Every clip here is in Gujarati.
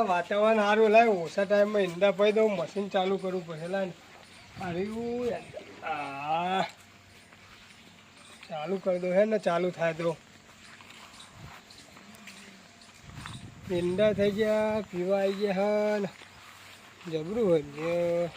વાતાવરણ સારું લાગે ઓછા ટાઈમમાં ઈંડા પાઈ દઉં મશીન ચાલુ કરવું પડે લાય અરે ચાલુ કરી દો હે ને ચાલુ થાય તો ઈંડા થઈ ગયા પીવા આવી ગયા હા ને જબરું હોય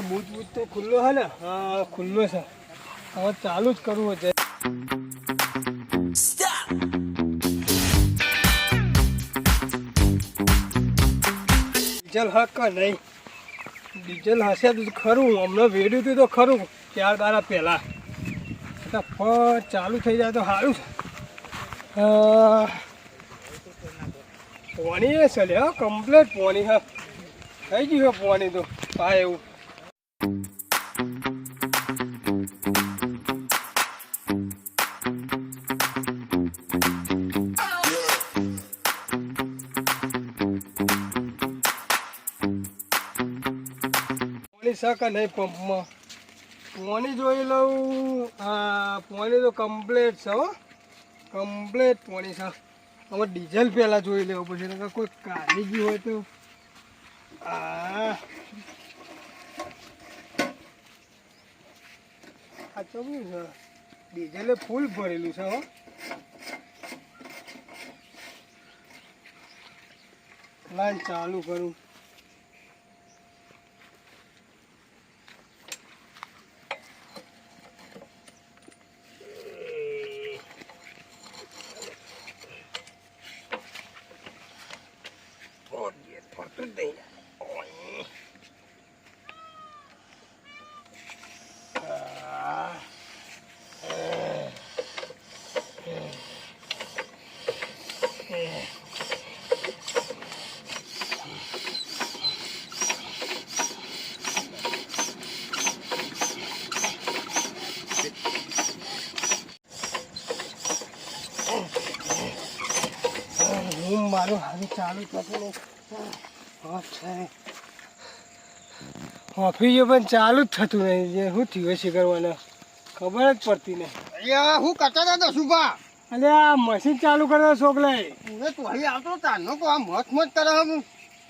બૂટ બૂટ તો ખુલ્લો છે ને હા ખુલ્લો છે હવે ચાલુ જ કરવું છે ડીઝલ હક નહીં ડીઝલ હશે તો ખરું હમણાં વેડ્યું હતું તો ખરું 4 દાડા પહેલાં ફટ ચાલુ થઈ જાય તો સારું છે પાણી એ ચાલે હા કમ્પ્લેટ પાણી હા થઈ ગયું પાણી તો હા એવું શક નહીં પંપમાં પાણી જોઈ લઉં હા પાણી તો કમ્પ્લેટ છે હો કમ્પ્લેટ પાણી છે હવે ડીઝલ પહેલાં જોઈ લેવું પછી કોઈ કાઢી ગયું હોય તો આ ચમનું છે ડીઝલે ફૂલ ભરેલું છે હો લાઈન ચાલુ કરું મારું હારું ચાલુ થતું નહીં ઓફિસે પણ ચાલુ જ થતું નહીં જે શું થયું છે કરવાના ખબર જ પડતી નહીં અહીંયા હું કરતા હતા શુભા અરે આ મશીન ચાલુ કરતા છોકલાય તો અહીં આવતો તારનો કો આ મત મત કરે હું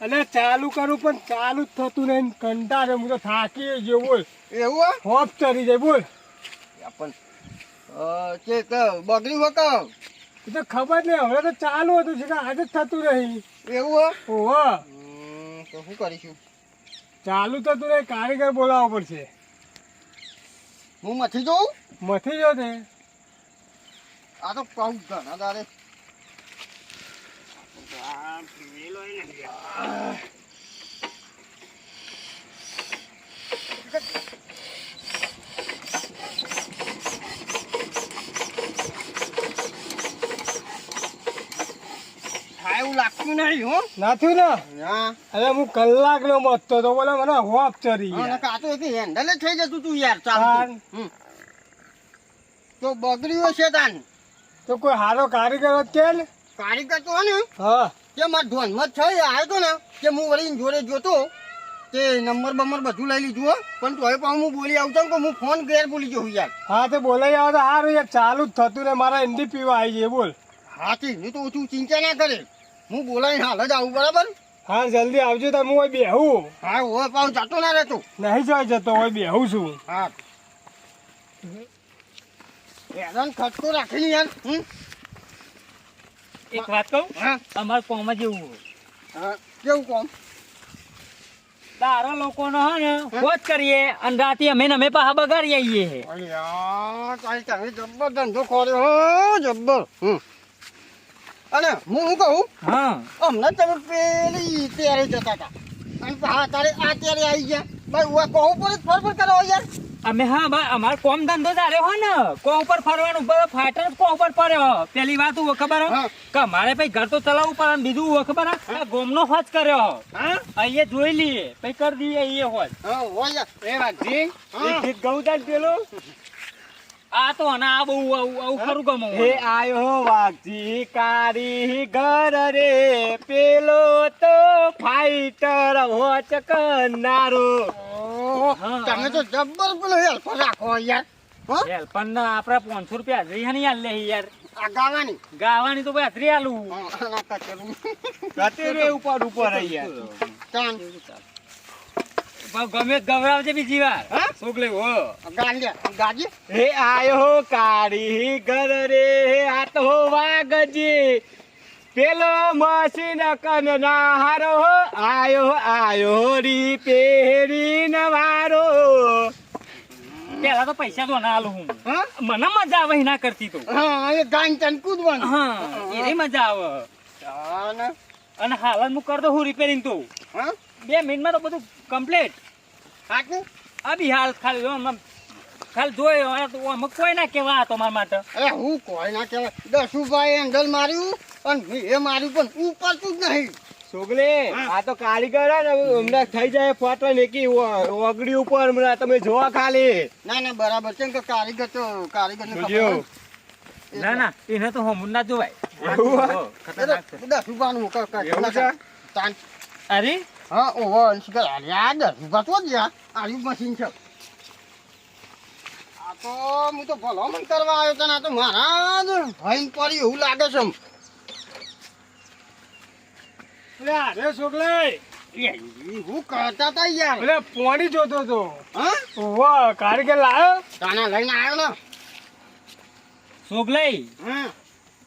એટલે ચાલુ કરું પણ ચાલુ જ થતું નહીં કંટાળે હું તો થાકી ગયો બોલ એવું હોપ ચડી જાય બોલ પણ કે બગડી વક એ તો ખબર નહીં હવે તો ચાલુ હતું છે આજે જ થતું નહીં એવું ઓહો તો શું કરીશું ચાલુ થતું નહીં કારીગર બોલાવવો પડશે હું મથી જોઉં મથી જો તે આ તો કહું ઘણા તારે એવું લાગતું નહીં હો નાથું ને અરે હું કલાક નો મતતો તો બોલે મને હોપ ચરી કાતો એક હેન્ડલ જ થઈ જતું તું યાર ચાલ તો બગડ્યો છે તાન તો કોઈ હારો કારીગર જ કે ને કારીગર તો ને હા કે મારા ધોનમાં જ છે આવ્યો તો ને કે હું વળી જોડે જોતો તે નંબર બમર બધું લઈ લીધું હો પણ તોય પણ હું બોલી આવતો કે હું ફોન ઘેર બોલી જઉં યાર હા તો બોલાઈ આવો તો સારું યાર ચાલુ જ થતું ને મારા હિન્દી પીવા આવી જાય બોલ હા તે તો તું ચિંતા ના કરે હું બોલાવીને હાલ જ આવું બરાબર હા જલ્દી આવજો તો હું બેહું હા હોય પાછું જતો ના રહેતો નહીં જવા જતો હોય બેહું છું હા હેરાન ખટકો રાખીને યાર એક વાત કહું હા અમારે કોમમાં જેવું હા કેવું કોમ તારા લોકોનો હે ને ખોજ કરીએ અને રાતે અમે પાછા બગાડી આવીએ અરે યાર તારી તમે જબ્બર ધંધો ખોર્યો હો જબ્બર અને હું શું કહું હા હમણાં તમે પેલી ત્યારે જતા હતા અને હા તારે આ ત્યારે આવી ગયા ભાઈ કહું પર ફરફર કરો યાર અમે હા ભાઈ અમારે કોમ ધંધો ચાલ્યો હોય ને કોમ ઉપર ફરવાનું બરાબર ફાટર કોમ ઉપર પડ્યો પેલી વાત ખબર કે અમારે ભાઈ ઘર તો ચલાવવું પડે બીજું ખબર ગોમનો હોજ કર્યો હા અહીંયા જોઈ લઈએ પછી કરી દઈએ અહીંયા હોજ હા હોય એ વાત ગીત ગૌ પેલું આ તો અને આ બહુ આવું ખરું ગમો હે આયો વાઘજી કારી ઘર રે પેલો તો ફાય ફાઈટર હોચ કરનારો. તમે તો જબ્બર પેલો હેલ્પ રાખો યાર. હા હેલ્પર ના આપડે 500 રૂપિયા હાજરી હાની આલ લે યાર. આ ગાવાની ગાવાની તો ભાઈ હાજરી આલું. ગતે ઉપર યાર ચાલ પણ ગમે તે ગભરાવજે બીજી વાર. હા? છોકલે હો ગાજી હે આયો કાળી ઘર રે હાથ હો વાગજી પેલો મસીન કન ના હારો આયો રી પેરી નવારો. પેલા તો પૈસા તો ના આલું હું. હા મને મજા આવે ના કરતી તો. હા એ ગાન તન કૂદવાનું હા એની મજા આવે. ચાલ અને હાલ હું કરી દઉં હું રિપેરિંગ તો હા 2 મિનિટમાં તો બધું કમ્પ્લીટ. હાચું અભી હાલ ખાલી જોયો તો અમે કોઈ ના કેવા હતો મારા માટે. અરે હું કોઈ ના કહેવાય 10 રૂપિયા એંગલ માર્યું અને મેં માર્યું પણ ઉપરતું જ નહીં. છોકલે આ તો કારીગર હે ને હમણાં થઈ જાય ફોટો ને કી ઓગડી ઉપર હમણાં તમે જોવા ખાલી ના ના બરાબર છે કે કારીગર ને જો. ના ના એને તો હમું ના જોવાય. એવું હે? ખતરનાક છે. 10 રૂપિયાનું એવું છે? અરે હા ઓહો શિકર અરે આ 10 રૂપિયા તો જ યાર આર્યું મશીન છે. આ તો હું તો ભલામણ કરવા આવ્યો તને આ તો મારા જ ભાઈને પડી એવું લાગે છે. અરે અરે છોકલે હું કરતા તા યાર અરે પોણી જોતો તો હા વાહ કારીગર લાયો તાના લઈને આવ્યો ને છોકલાઈ હા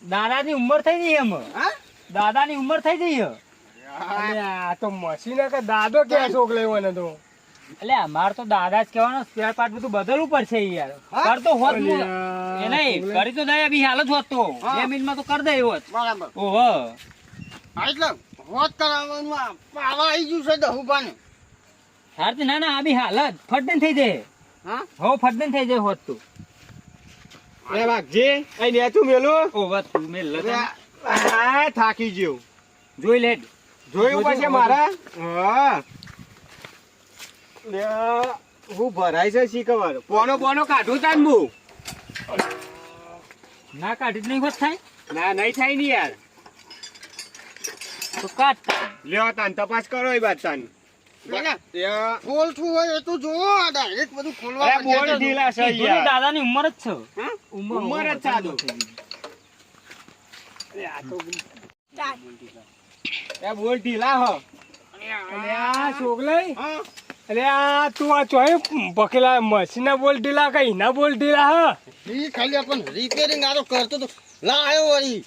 દાદાની ઉંમર થઈ ગઈ એમ. હા દાદાની ઉંમર થઈ ગઈ હે. અરે આ તો મશીન કે દાદો કે છોકલે મને તો એટલે અમાર તો દાદા જ કહેવાનો સ્પેર પાર્ટ બધું બદલવું પડશે યાર. હા? કરતો હોત હું. અલ્યા, એ નહીં છોકરા. કરી તો દયા બી હાલ જ હોત તો હા. 2 મિનિટમાં તો કરી દે હોત. બરાબર ઓહો હા એટલે હોત કરાવવાનું આ પાવા આવી ગયું છે 10 રૂપિયાનું. હારતી ના ના આ બી હાલ જ ફટદન થઈ જાય. હા હો ફટદન થઈ જાય હોત તો. અરે વાગજે અહીં નેતું મેલું ઓહો તું મે લગા આ થાકી ગયો જોઈ લે. જોયું પછી મારા હા લે, હું ભરાય છે શી ખબર પોનો કાઢું તાન હું ના કાઢી જ નહીં હોત થાય ના નહીં થાય ને યાર તો કાઢ. લ્યો તાન તપાસ કરો એ વાત તાન પેલા ત્યાં ખોલતું હોય એ તો જોવો આ ડાયરેક્ટ બધું ખોલવા અરે બોલ ઢીલા છે કીધું ને યાર દાદાની ઉંમર જ છે. હા? ઉંમર જ સાદું. એ બોલ ઢીલા હો અલે આ છોકલાઈ હા અલે આ તું આ ચોય પકેલા મશીના બોલ ઢીલા કઈ ના બોલ ઢીલા હા ઈ ખાલી આપણ રિપેરિંગ આરો કરતો તો લાયો વળી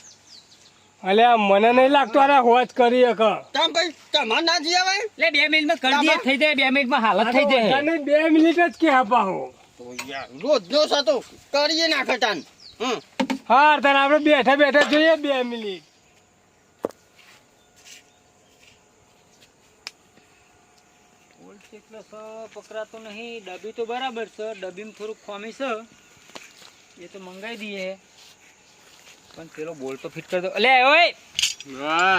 અલે આ મને નહીં લાગતું અરે હોજ કરી એક તમ ભાઈ તમાર ના જી આવે એટલે 2 મિનિટમાં કરી દે થઈ જાય 2 મિનિટમાં હાલત થઈ જાય. 2 મિનિટ જ કે આપા હો તો યાર રોજ નો સાતો કરીએ નાખે તાન હા તને આપણે બેઠા બેઠા જોઈએ 2 મિનિટ એટલો પકડાતો નહીં. ડબ્બી તો બરાબર છે ડબ્બીમાં થોડુંક ખોમી છે એ તો મંગાઈ દઈએ પણ પેલો બોલ તો ફિટ કરી દો. અલે ઓય હા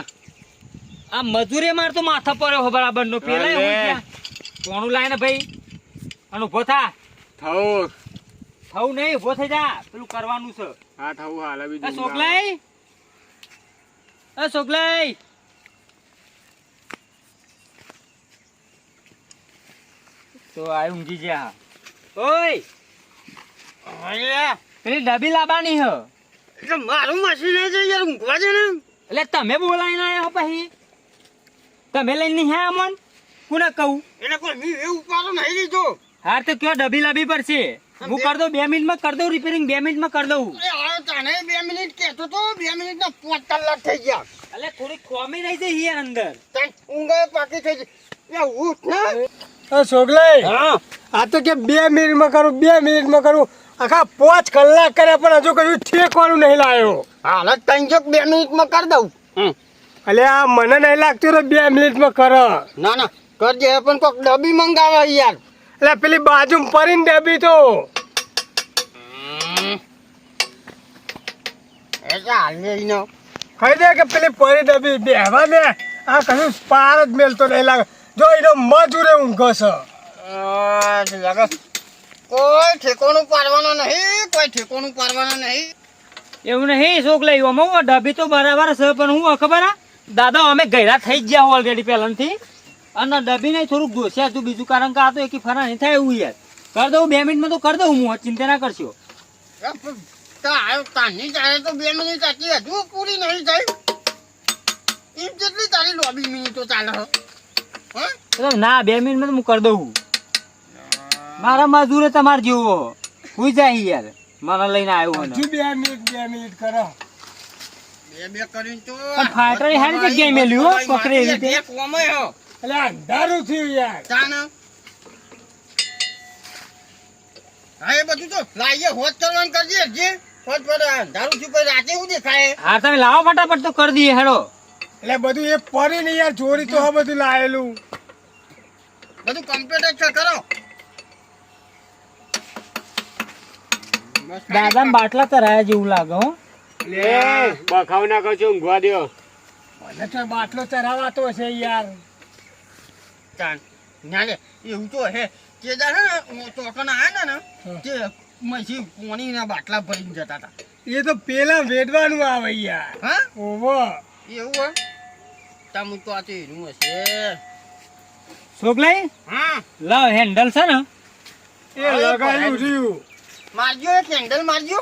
આ મજૂરી માર તો માથા પડ્યો હો બરાબર નો પેલા અલે. કોણું લાય ને ભાઈ અને ઉભો થા. થવું થવું નહીં ઉભો થઈ જા પેલું કરવાનું છે. હા થવું હાલ બી એ છોકલાઈ એ છોકલાઈ તો આ ઊંઘી જા. ઓય પેલી ડબ્બી લાવવાની હ. એટલે મારું મશીન છે યાર ઊંઘવા દે ને એટલે તમે બોલાવીને આયા હો પછી તમે લઈને નહીં આયા અમન કોને કહું. એટલે કોઈ મી એ ઉપાડો નહીં લીધો હાર તો કયો ડબ્બી લાવવી પડશે. હું કરી દઉં 2 મિનિટમાં કરી દઉં રિપેરિંગ 2 મિનિટમાં કરી દઉં. અરે આ તને 2 મિનિટ કહેતો તો 2 મિનિટ ના 5 કલાક થઈ ગયા એટલે થોડી ખોમી રહી જાય યાર અંદર. તને ઊંઘે પાકી થઈ ગઈ એ ઉઠ ને છોકલાઈ હા આ તો કે 2 મિનિટમાં કરું 2 મિનિટમાં કરું આખા 5 કલાક કર્યા પણ હજુ કશું ઠેકવાનું નહીં લાયો હાલત તને જો 2 મિનિટમાં કરી દઉં અલે આ મને નહીં લાગતું રે 2 મિનિટમાં કર ના ના કરજે પણ કોક ડબ્બી મંગાવે યાર એટલે પેલી બાજુમાં પડીને ડબ્બી તો એ ચાલ ને કહી દે કે પેલી પડી ડબ્બી બેહવા દે આ કશું પાર જ મેલતો નહીં લાગે જો એનો મજૂરે ઊંઘો છે કોઈ ઠેકોનું પાડવાનો નહીં કોઈ ઠેકોનું પાડવાનો નહીં એવું નહીં શોખ લઈ આમાં ડબ્બી તો બરાબર છે પણ હું ખબર હા દાદા અમે ગયરા થઈ જ ગયા ઓલરેડી પહેલાથી અને ડબી નહીં થોડુંક દોસ્યા તું બીજું કારણ કે આ તો એકી ફરા નહીં થાય એવું યાર કર દઉં 2 મિનિટમાં તો કર દઉં હું ચિંતા ના કરશો તાની તારે તો 2 મિનિટ આટલી હજુ પૂરી નહીં થઈ એમ જેટલી તારી લોબી મિનિટો ચાલે હો હા એટલે ના 2 મિનિટમાં તો હું કરી દઉં મારા મજૂરે તમારે જેવો હુઈ જાય યાર મને લઈને આવ્યો હજુ 2 મિનિટ કરો બે કરીને તો પણ ફાટરી હારી જગ્યાએ મેલ્યું હો પકડે એવી રીતે બે કોમે હો એટલે અંધારું થયું યાર તાન હા એ બધું તો લાઈએ હોત કરવાનું કરજે જે હોત પર દારૂ થી કોઈ રાતે હું દેખાય હા તમે લાવો ફટાફટ તો કરી દઈએ હેડો એટલે બધું એ પડી ને યાર ચોરી તો હા બધું લાયેલું બધું કમ્પ્લીટ જ કરો દાદા બાટલા તરાયા જેવું લાગે હો લે બખાવ ના કરજો ઊંઘવા દ્યો મને તો બાટલો ચરાવાતો છે યાર તાન ના લે એવું તો હે કે જા હે ચોકના આયા ને તે મસી પોણીના બાટલા ભરીને જતા હતા એ તો પેલા વેડવાનું આવે યાર હા ઓવો એવું હે તમ તો આ તેરું હશે છોકલાઈ હા લાવ હેન્ડલ છે ને એ લગાયું રહ્યું મારજો એક હેન્ડલ મારજો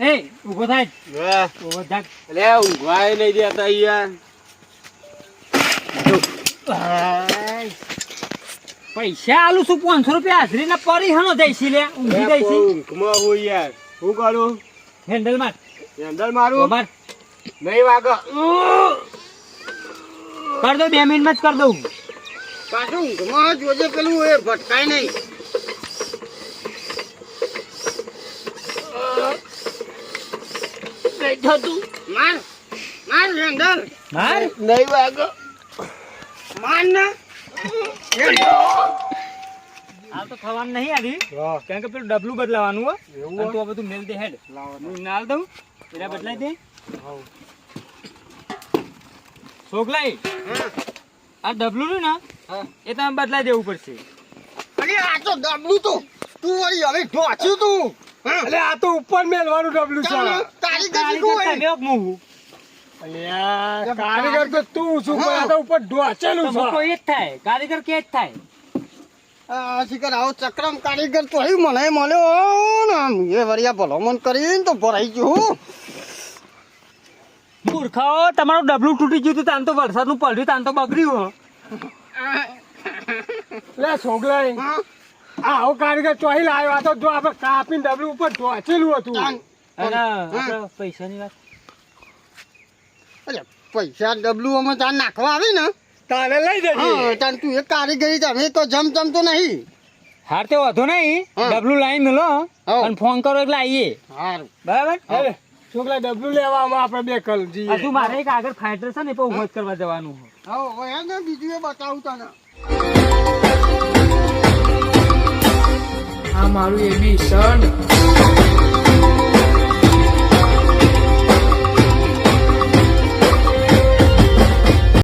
એ ઊભો થાય વાહ, ઊભો થાય લે ઊંઘવાય નહીં દેતા યાર પૈસા આલું છું 500 રૂપિયા હાજરી ના પરી હનો જઈશી લે ઊંઘી જઈશી ઊંઘમાં હું યાર શું કરું હેન્ડલ માર અંદર મારું માર નહીં વાગો કર દો 2 મિનિટમાં જ કર દઉં પાછું ઊંઘમાં જોજે પેલું એ ભટકાય નહીં માર માર હેન્ડલ માર નહીં વાગો માર ને હાલ તો થવાનું નહીં આદી કારણ કે પેલું ડબલું બદલાવાનું હો અને તું આ બધું મેલ દે હેડ હું નાલ દઉં પેલા બદલાઈ દે છોકલાઈ આ ડબલું રહ્યું ને એ તમે બદલાઈ દેવું પડશે અરે આ તો ડબલું તો તું વળી હવે ઢોચ્યું તું એટલે આ તો ઉપર મેલવાનું ડબલું છે તારી કારીગર ગઈ તમે હું અલ્યા કારીગર તો તું શું પણ આ તો ઉપર ઢોચેલું તો છે કોઈ જ થાય કારીગર કે જ થાય આ શિખર આવો ચક્રમ કારીગર તો હઈ મને મળ્યો ને આમ એ વરિયા ભલામણ કરીને તો ભરાઈ ગયું મૂર્ખાઓ તમારું ડબલું તૂટી ગયું હતું તાન તો વરસાદનું પડ્યું તાન તો બગડ્યું લે છોકરાઈ આવો કારીગર ચોહી લાવ્યો આ તો જો આપણે કાપીને ડબલું ઉપર ઢોચેલું હતું અને આપણે પૈસાની વાત અરે પૈસા ડબલું અમે તાર નાખવા આવી ને તારે લઈ જજે હા તાર તું એક કારીગરી તમે તો જમ તો નહીં હાર તે વાંધો નહીં હા. ડબલું લાઈન મેલો હા. અને ફોન કરો એટલે આવીએ સારું બરાબર અરે છોકરા ડબલું લેવામાં આપણે બે કલ જઈએ હજુ મારે એક આગળ ફાઈટર છે ને એ પણ ઉભો જ કરવા જવાનું છે. હવે હે ને બીજું એ બતાવું તને આ મારું એબી સન